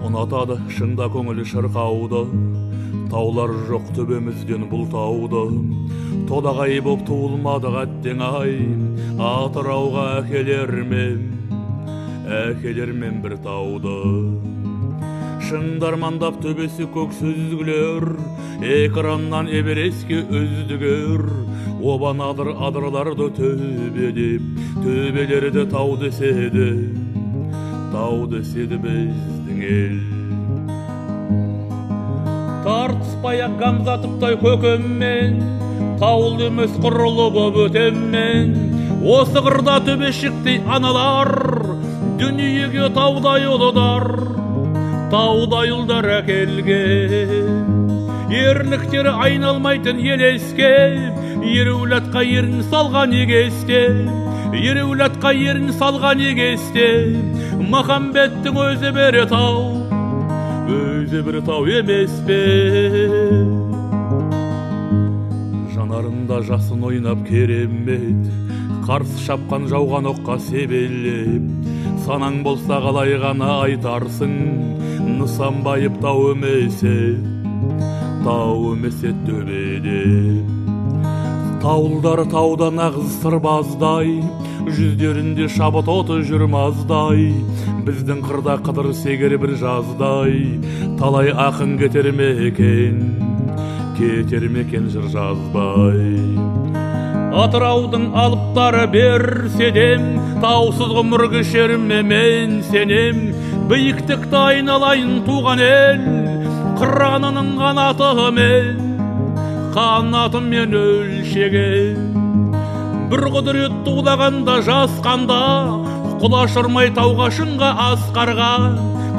ұнатады шында көңіл шырқауды, таулар жоқ төбемізден бұл тауды. Тодағай боп туылмадық әттең ай, Атырауға әкелермен бір тауды. Шыңдармандап төбесі көк сүзгілер, экраннан эбереске үздігер. Обан адырларды төбедеп, төбелерді тау деседі біздің ел. Тартыспай-ақ гамзатыптай көкеммен, таул емес құрылы боп өтеммен. Осы қырда төбешіктей аналар, дүниеге таудай ұлыдар, таудай ұлдар әкелген. Ерліктері айналмайтын елеске, ереулатқа ерін салған егесте, ереулатқа ерін салған егесте. Махамбеттің өзі бір тау емес пе? Жанарында жасын ойнап керемет, қарсы шапқан жауған оққа себелеп. Санаң болса қалай ғана айтарсың, Нысанбайып тау емесе төбеде. Таулдар тауда нағыз сырбаздай, жүздерінде шабыт оты жүрмаздай. Біздің қырда қыдыр сегер бір жаздай, талай ақын кетер мекен жыр жазбай. Атыраудың алыптары берседем, таусыз ғұмыр кешерме мен сенем. Биіктікті айналайын туған ел, қыранының қанатымен өлшеген. Бір құдірет туылағанда жасқанда, құлашырмай тауға шыңға асқарға.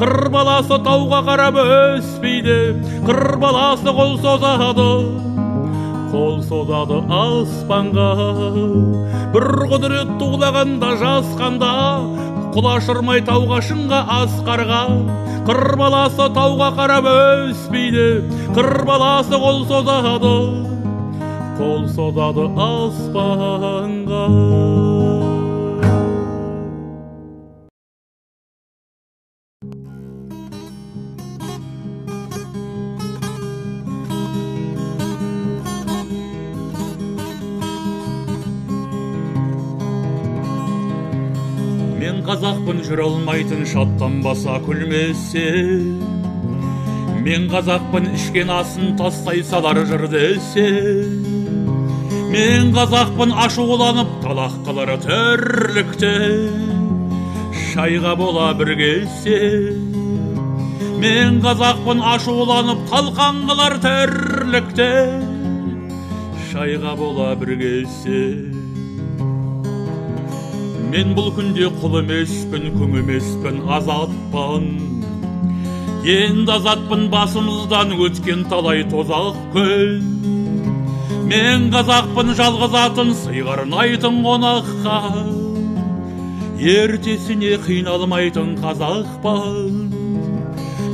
Қыр баласы тауға қарап өспейді, қыр баласы қол созады аспанға. Бір құдірет туылағанда жасқанда, құлашырмай тауға шыңға асқарға. Қыр баласы тауға қарап өспейді, қыр баласы қол созады аспанға. Мен қазақпын жүре алмайтын шаттанбаса күлмесе. Мен қазақпын ішкен асын тастай салар жыр десе. Мен қазақпын ашуланып талақ қылар тірлікте, шайға бола біргесе. Мен қазақпын ашуланып талқан қылар тірлікте, шайға бола біргесе. Мен бұл күнде құл емеспін, күң емеспін, азатпын. Енді азатпын басымыздан өткен талай тозақ күн. Мен қазақпын жалғыз атын сыйғарнайтын қонаққа, ертесіне қиналмайтын қазақпын.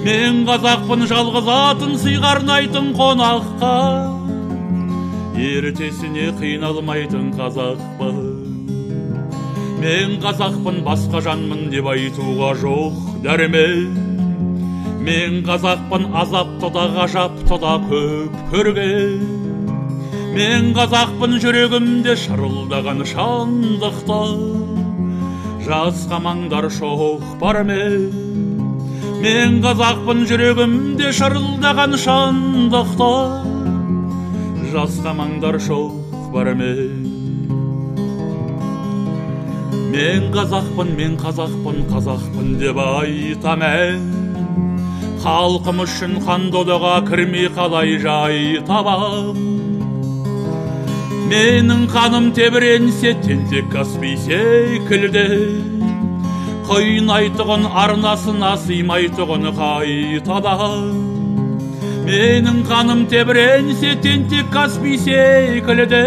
Мен қазақпын жалғыз атын сыйғарнайтын қонаққа, ертесіне қиналмайтын қазақпын. Мен қазақпын басқа жанмын деп айтуға жоқ дәрмен. Мен қазақпын азапты да ғажапты да көп көрген. Мен қазақпын жүрегімде шырылдаған шындықта, жасқамаңдар шоқпармен. Мен қазақпын жүрегімде шырылдаған шындықта, жасқамаңдар шоқпармен. Мен қазақпын деп айтамын. Халқым үшін қан додаға кірмей қалай жай табам. Менің қаным тебіренсе тентек Каспий секілді, қойнайтұғын арнасына сыймайтұғын қайтадан. Менің қаным тебіренсе тентек Каспий секілді,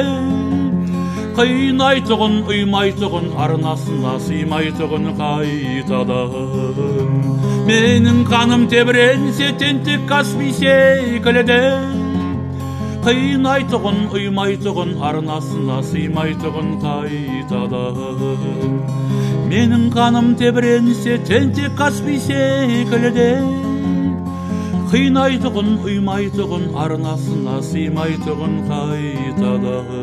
қойнайтұғын ұймайтұғын арнасына сыймайтұғын қайтадан. Менің қаным тебіренсе тентек Каспий секілді, қойнайтұғын ұймайтұғын арнасына сыймайтұғын қайтадан. Менің қаным тебіренсе тентек Каспий секілді, Қинайтұғын, ұймайтұғын, арнасына сыймайтұғын қайтадағы.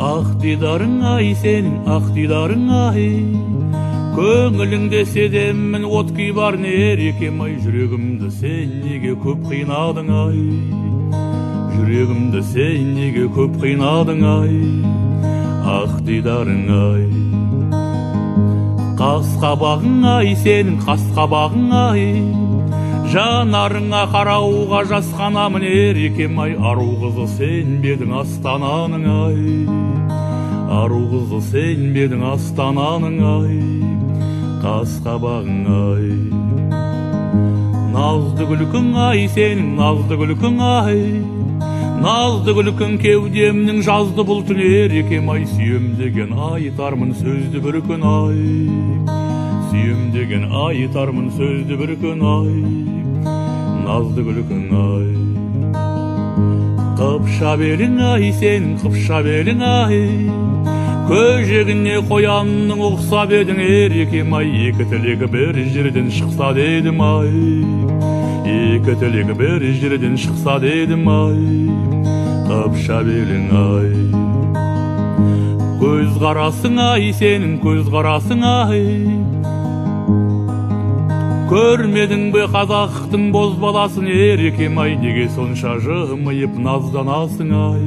Ақ дидарың ай, сенің ақ дидарың ай, көңіліңде седеммін от күй бар нерекем ай, жүрегімді сен неге көп қинадың ай, жүрегімді сен неге көп қинадың ай, ақ дидарың ай. Қас қабағың ай, сенің қас қабағың ай, жанарыңа қарауға жасқанамын ерекем ай, ару қызы сен бедің астананың ай, ару қызы сен бедің астананың ай, қас қабағың ай. Назды күлкің ай, сенің назды күлкің ай, назды күлкің кеудемнің жазды бұлтын ерекем ай, сүйем деген айтармын сөзді бір күн ай, сүйем деген айтармын сөзді бір күн ай, назды күлкің ай. Қыпша белің ай, сенің қыпша белің ай, көжегіне қоянның ұқсап едің ерекем ай, екі тілегі бір жерден шықса дедім ай, екі тілегі бір жерден шықса дедім ай, қыпша белің ай. Көз қарасың ай, сенің көз қарасың ай, көрмедің бе қазақтың бозбаласын ерекем ай, неге сонша жымиып назданасың ай,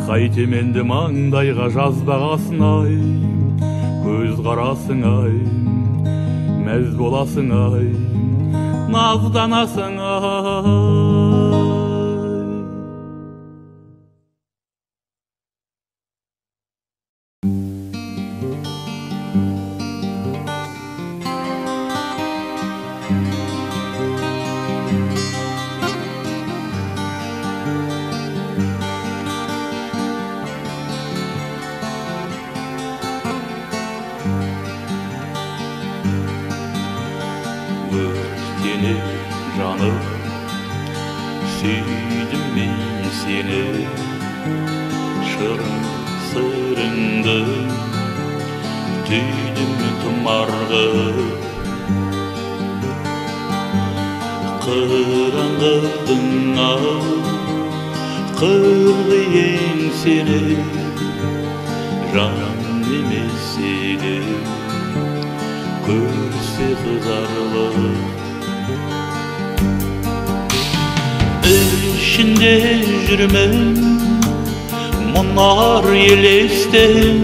қайтем енді маңдайға жазбағасын ай, көз қарасың ай, мәз боласың ай, назданасың ай. Жаным, сүйдім мен сені, шырын сырыңды, түйдім тұмарғы. Қыраңғыдың ау, қырғы еңсені, жан емес еді, көрсе қызарлы. İçinde жүрмін, мұнар елестен,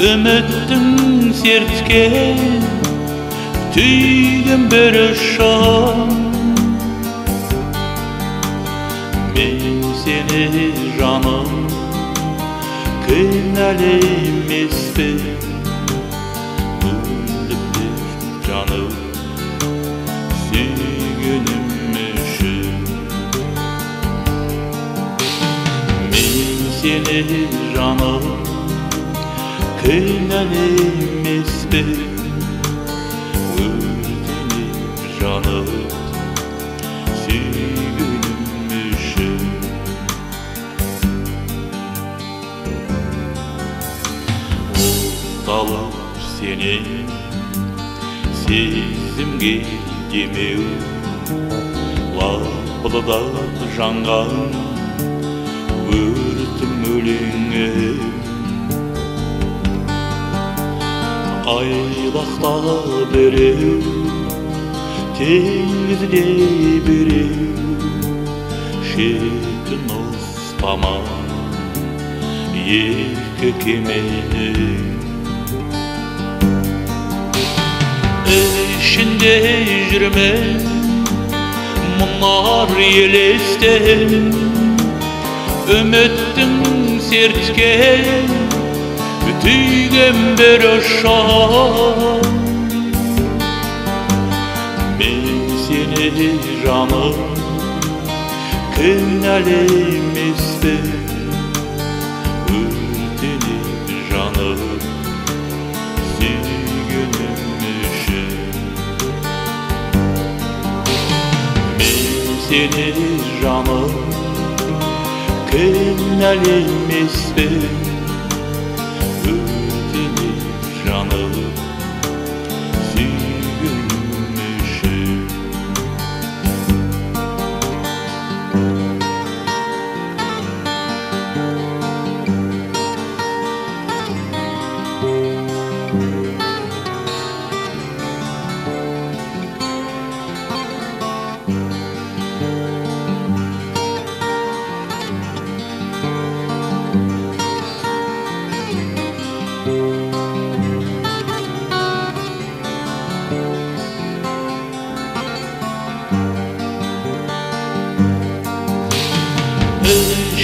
үміттің сертке түйген бір ұшан. Мен сені жаным, кінәлі емеспін, үміттің жаным, сүйгенім. Seni canım, kıynalı emeспін, өртеніп жаным, сүйгенім үшін. Оқталып сенен сезімге демеу, лапылда жанған өртім өлеңе. Айлақта біреу, теңізде біреу, шетін ұстама екі кеменің. Ішінде жүрмін, мұнар елестен, үміттің сертке түйген бір ұшан. Мен сені жаным, кінәлі емеспін, өртеніп жаным, сүйгенім үшін. seni canım kınalıymışsın ödenir canım sügünmüşüm.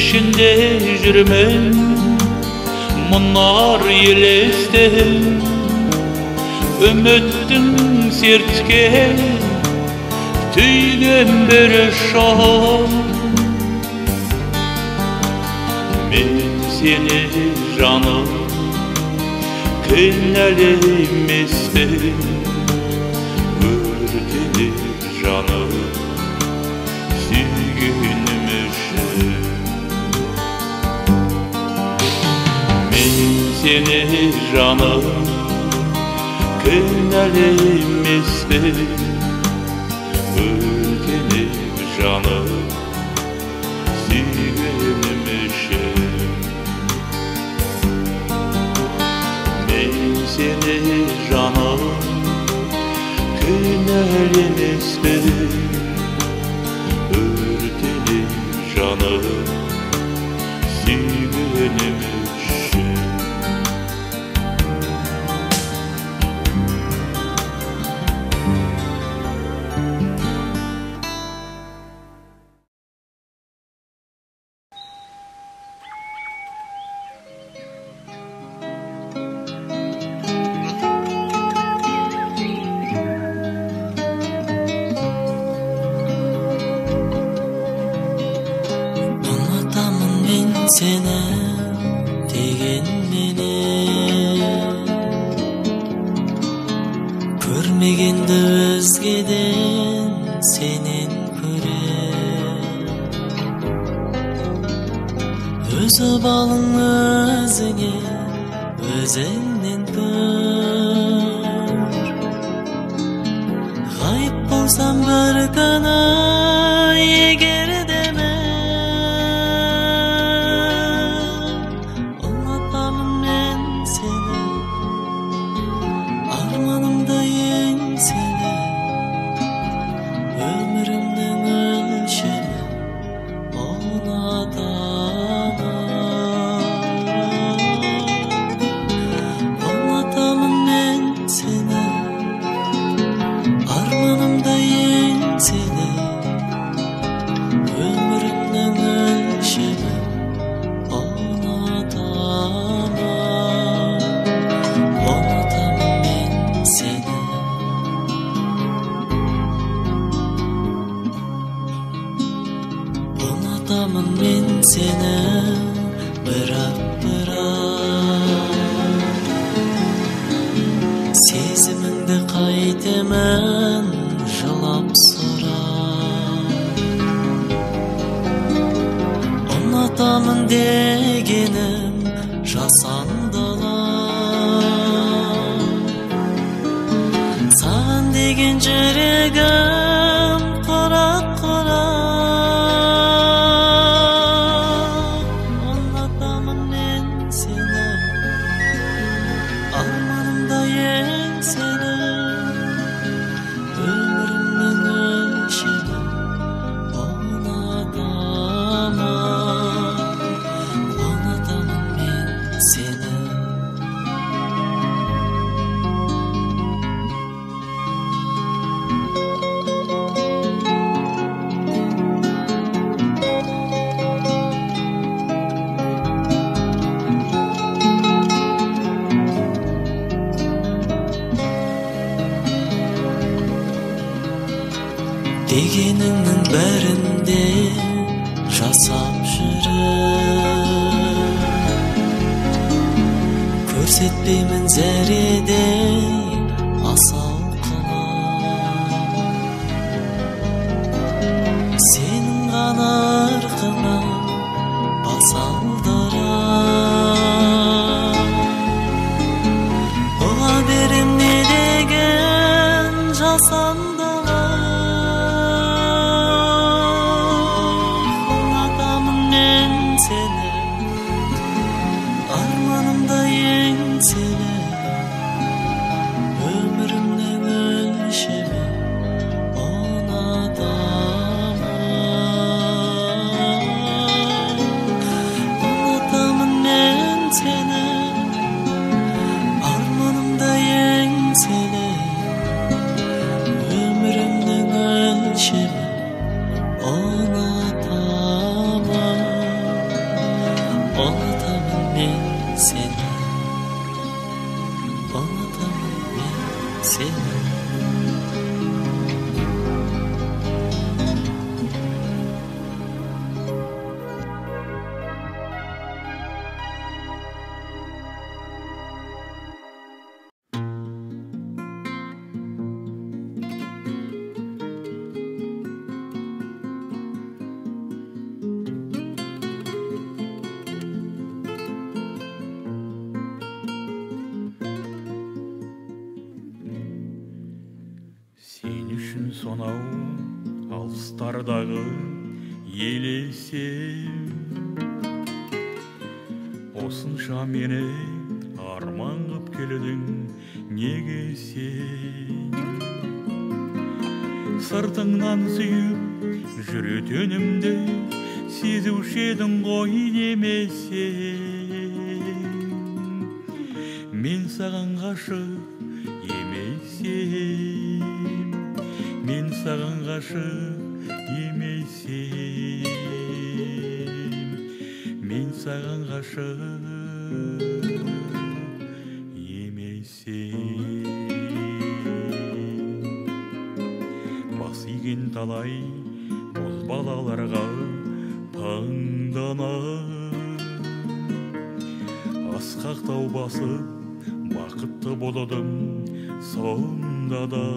İçinde жүрмін мұнар елестен үміттің сертке түйген бір шам. Мен seni canım kınalı емеспін өртенер жаным сүйгенмішім. Seni canım kınalıymışsın ödenir canım sügünmüşüm. Ben seni canım kınalıymışsın ödenir canım sügünmüşüm. Seni деген менен көрмегенді өзгеден сенен көрем. Өзі балың өзіңе өзіңнен көр. Ғайып болсам бір күні егер деме men seni bırak сезіміңді қайтемін жылап сұрап. Ұнатамын дегенім жасандылар. Саған деген жүрегім құрақ-құрақ. Дегеніңнің бәрінде жасап жүріп, көрсетпеймін зәредей асау қылып. Ağlasan da anlatamın men seni, armanımda yengsene, ömrümde ölüşeme anlatamın men seni, armanımda yengsene, ömrümden ölçeme anlatamam ben seni, anlatamam ben seni. Sen üçün сонау алыстардағы елесем, осынша мені арман қып келедің неге сен? Сыртыңнан сүйіп жүретінімді сезуші едің ғой демесең, мен саған ғашық емесем, мен саған ғашық емесем, мен саған ғашық емесем. Бас иген талай бозбалаларға таңданып, асқақтау басып бақытты болдым сонда да.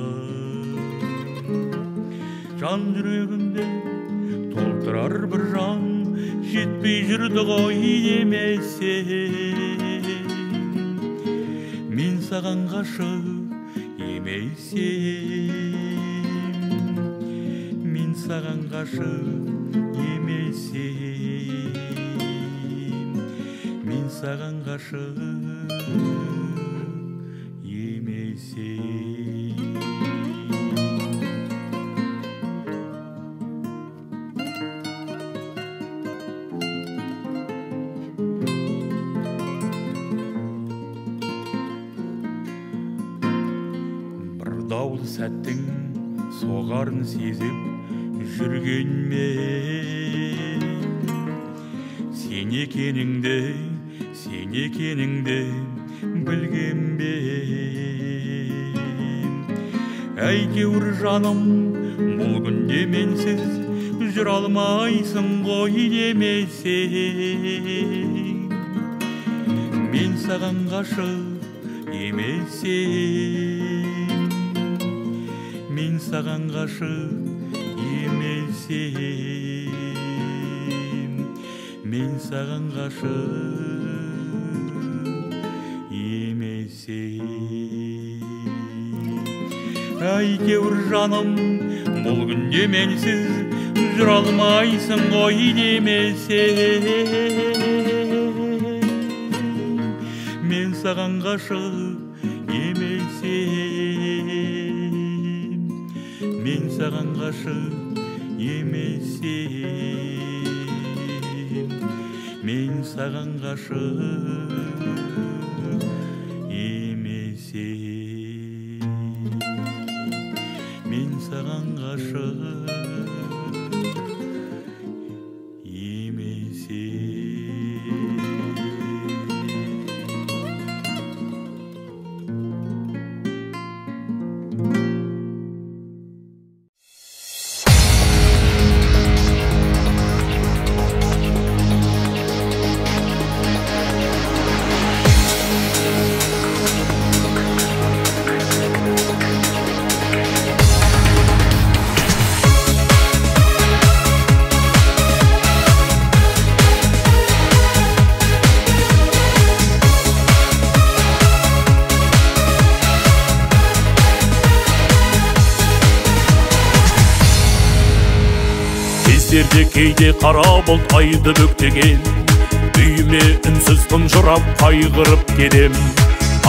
Жан жүрегімде толтырар бір жан жетпей жүрді ғой демесең, мен саған ғашық емесем, мен саған ғашық емесем, мен саған ғашық емесем. Даулы сәттің соғарын сезіп жүргенмен, сен екеніңді білгенмен, әйтеуір жаным бұл күнде менсіз жүр алмайсың ғой демесең, мен саған ғашық емесем, мен саған ғашық емесем, мен саған ғашық емесем. Әйтеуір жаным бұл күнде менсіз жүр алмайсың ғой демесең, мен саған ғашық емесем, мен саған ғашық емесем, мен саған ғашық емесем, мен саған ғашық емесем. кездерде кейде қара бұлт айды бүктеген, үйіме үнсіз тұнжырап қайғырып келем.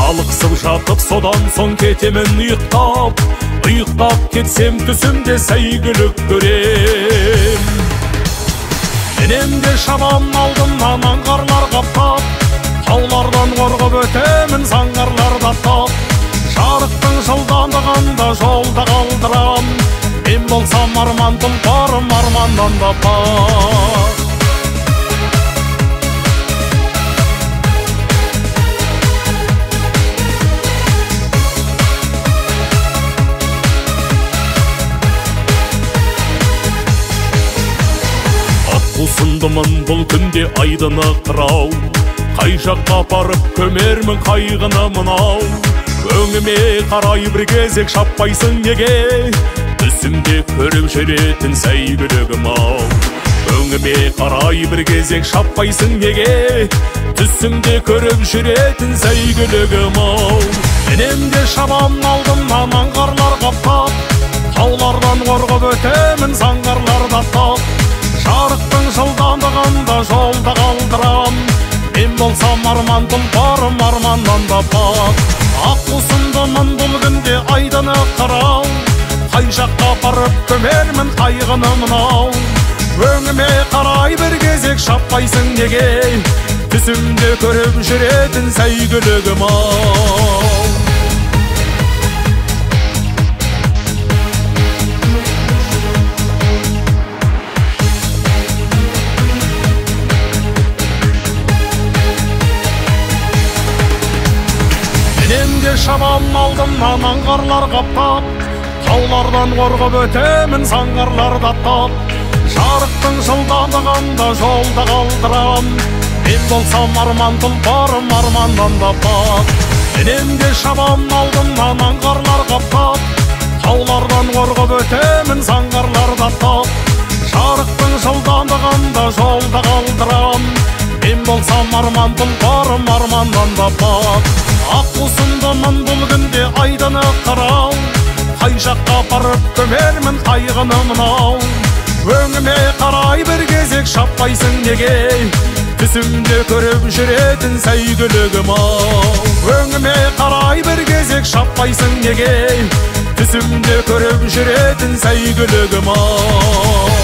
Алықсып жатып содан соң кетемін ұйықтап, ұйықтап кетсем түсімде сәйгүлік көрем. Денемде шабан алдымнан аңғарлар қаптап, таулардан қорғып өтемін заңғарларда тап. Жарықтың жылдамдығында жолда қалдырам, мен болсам арман тұлпарым арманнан да пак. Қусындымын бұл күнде айдыны қырау, қай жаққа апарып көмермін қайғыны мынау. Өңіме қарай бір кезек шаппайсың неге, түсімде көріп жүретін сәйгүлігім ау. Өңіме қарай бір кезек шаппайсың неге, түсімде көріп жүретін сәйгүлігім ау. Денемде шабан алдымнан аңғарлар қаптап, таулардан қорғып өтемін заңғарларда тап. Жарықтың жылдамдығында жолда қалдырам, мен болсам арман тұлпарым арманнан да пак. Ақ құсындымын бұл күнде айдыны қырау, қай жаққа апарып көмермін қайғыны мынау. Өңіме қарай бір кезек шаппайсың неге, түсімде көріп жүретін сәйгүлігім ау. Денемде шабан алдымнан аңғарлар қаптап, таулардан қорғып өтемін заңғарларда тап. Жарықтың жылдамдығында жолда қалдырам, мен болсам арман тұлпарым арманнан да пак. Денемде шабан алдымнан аңғарлар қаптап, таулардан қорғып өтемін заңғарларда тап. Жарықтың жылдамдығында жолда қалдырам, мен болсам арман тұлпарым арманнан да пак. Ақ құсындымын бұл күнде айдыны қырау, қай жаққа апарып көмермін қайғыны мынау. Өңіме қарай бір кезек шаппайсың неге, түсімде көріп жүретін сәйгүлігім ау. Өңіме қарай бір кезек шаппайсың неге, түсімде көріп жүретін сәйгүлігім ау.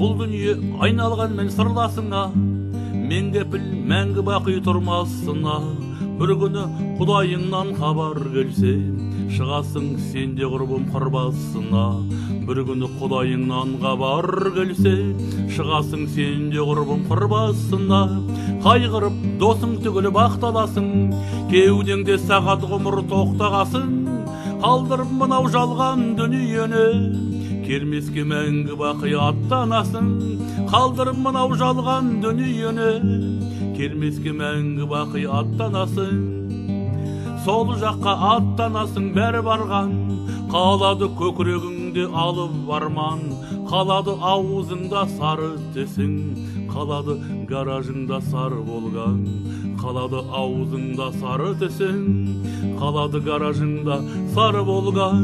Бұл дүние айналған мен сырласыңа, мен кепіл мәңгі бақи тұрмасына. Бір күні Құдайыңнан хабар келсе, шығасың сенде құрбым қырбасына. Бір күні Құдайыңнан хабар келсе, шығасың сенде құрбым қырбасына. Қайғырып досың түгілі бақталасың, кеудеңде сағат ғұмыр тоқтағасын. Қалдырып мынау жалған дүниені, келмеске мәңгі бақи аттанасың. Қалдырып мынау жалған дүниені, келмеске мәңгі бақи аттанасың. Сол жаққа аттанасың бәрі барған, қалады көкірегіңде алып арман. Қалады аузыңда сары тісің, қалады гаражыңда сары болған. Қалады аузыңда сары тісің, қалады гаражыңда сары болған.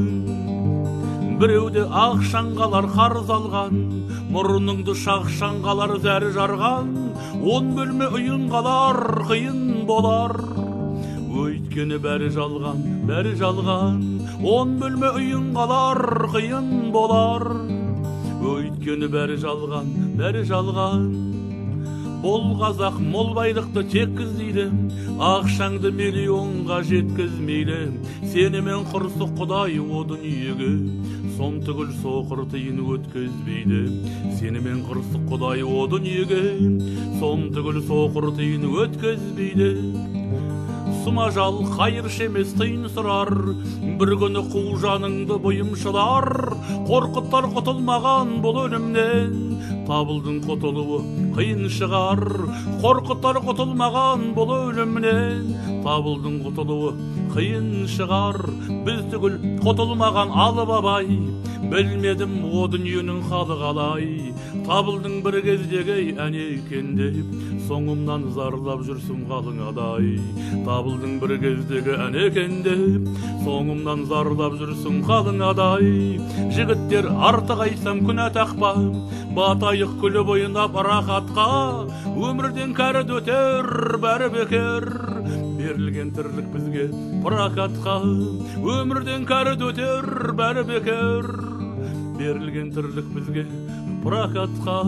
Біреуде ақ шаңғалар қарыз алған, мұрныңды шақ шаңғалар зәрі жарған. 10 бөлме үйін қалар қиын болар, өйткені бәрі жалған, бәрі жалған. 10 бөлме үйін қалар қиын болар, өйткені бәрі жалған, бәрі жалған. Бұл қазақ мол байлықты теккіздейді, ақшаңды миллионға жеткізмейді. Сенімен құрсы Құдай о дүниеге, сом түгіл соқыр тиын өткізбейді. Сенімен құрсы Құдай о дүниеге, сом түгіл соқыр тиын өткізбейді. Сумажал қайыршы емес тиын сұрар, бір күні қу жаныңды бұйымшылар. Қорқыттар құтылмаған бұл өлімнен, табылдың құтылуы қиын шығар. Қорқыттар құтылмаған бұл өлімнен, табылдың құтылуы қиын шығар. Біз түгіл құтылмаған алып абай, Bilmedim o dünyanın halı qalay. Tabıldың bir kezdege әне екен деп, соңымнан зарлап жүрсің қалың адай. Табылдың бір кездегі әне екен деп, соңымнан зарлап жүрсің қалың адай. Жігіттер артық айтсам күнә тақпа, батайық күліп ойнап рахатқа. Өмірден кәрі өтер бәрі бекер, берілген тірлік бізге прокатқа. Өмірден кәрі өтер бәрі бекер, берілген тірлік бізге прокатқа.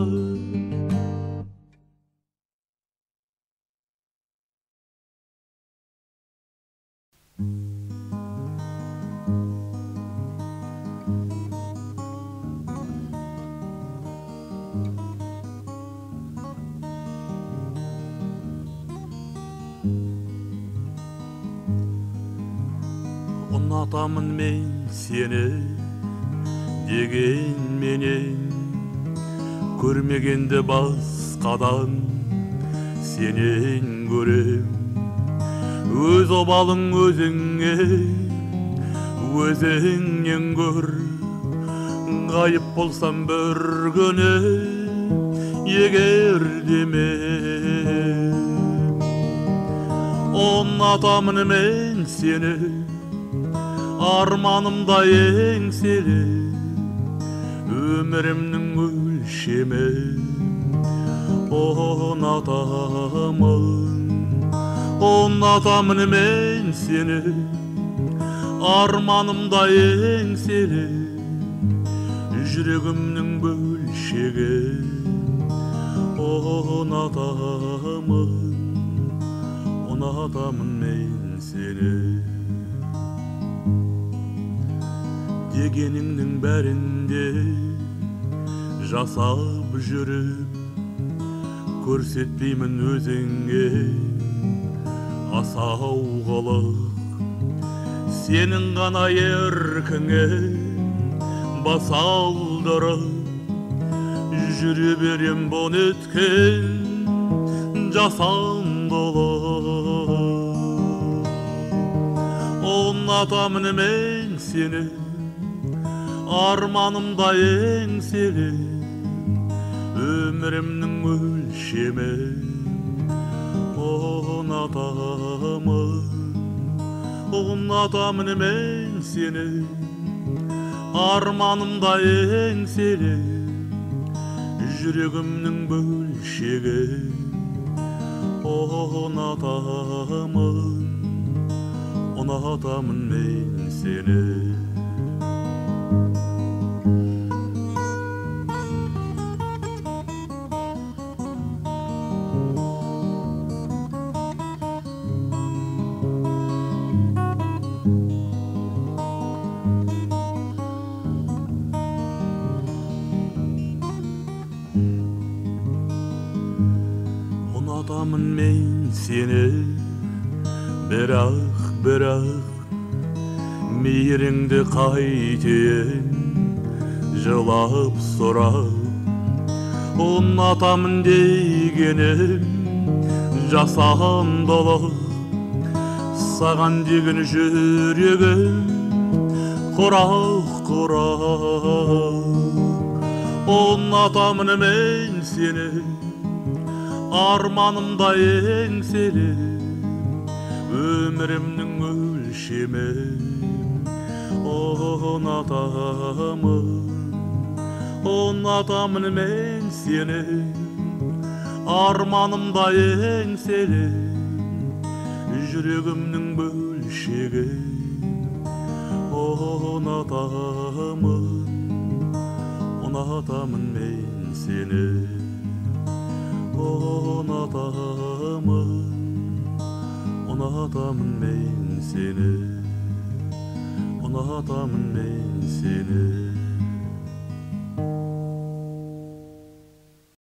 Ұнатамын мен сені деген менен, көрмегенді басқадан сенен көрем. Өз обалың өзіңе, өзіңнен көр. Ғайып болсам бір күні егер деме. Ұнатамын мен сені, арманымда еңселі, өмірімнің өлшемі. Ұнатамын мен сені, арманымда еңселі, жүрегімнің бөлшегі. Ұнатамын мен сені. Дегеніңнің бәрінде жасап жүріп, көрсетпеймін өзіңе асау қылық. Сенің ғана еркіңе бас алдырып, жүре берем бұл өткен жасандылық. Ұнатамын мен сені, арманымда еңселі, өмірімнің өлшемі. Ұнатамын мен сені, арманымда еңселі, жүрегімнің бөлшегі. Ұнатамын мен сені. Ұнатамын мен сені, бірақ мейіріңді қайтейін жылап сұрап. Ұнатамын дегенім жасандылық, саған деген жүрегім құрақ. Ұнатамын мен сені, арманымда еңселі, өмірімнің өлшемі. Ұнатамын мен сені, арманымда еңселі, жүрегімнің бөлшегі. Ұнатамын мен сені. Ұнатамын мен сені, ұнатамын мен сені.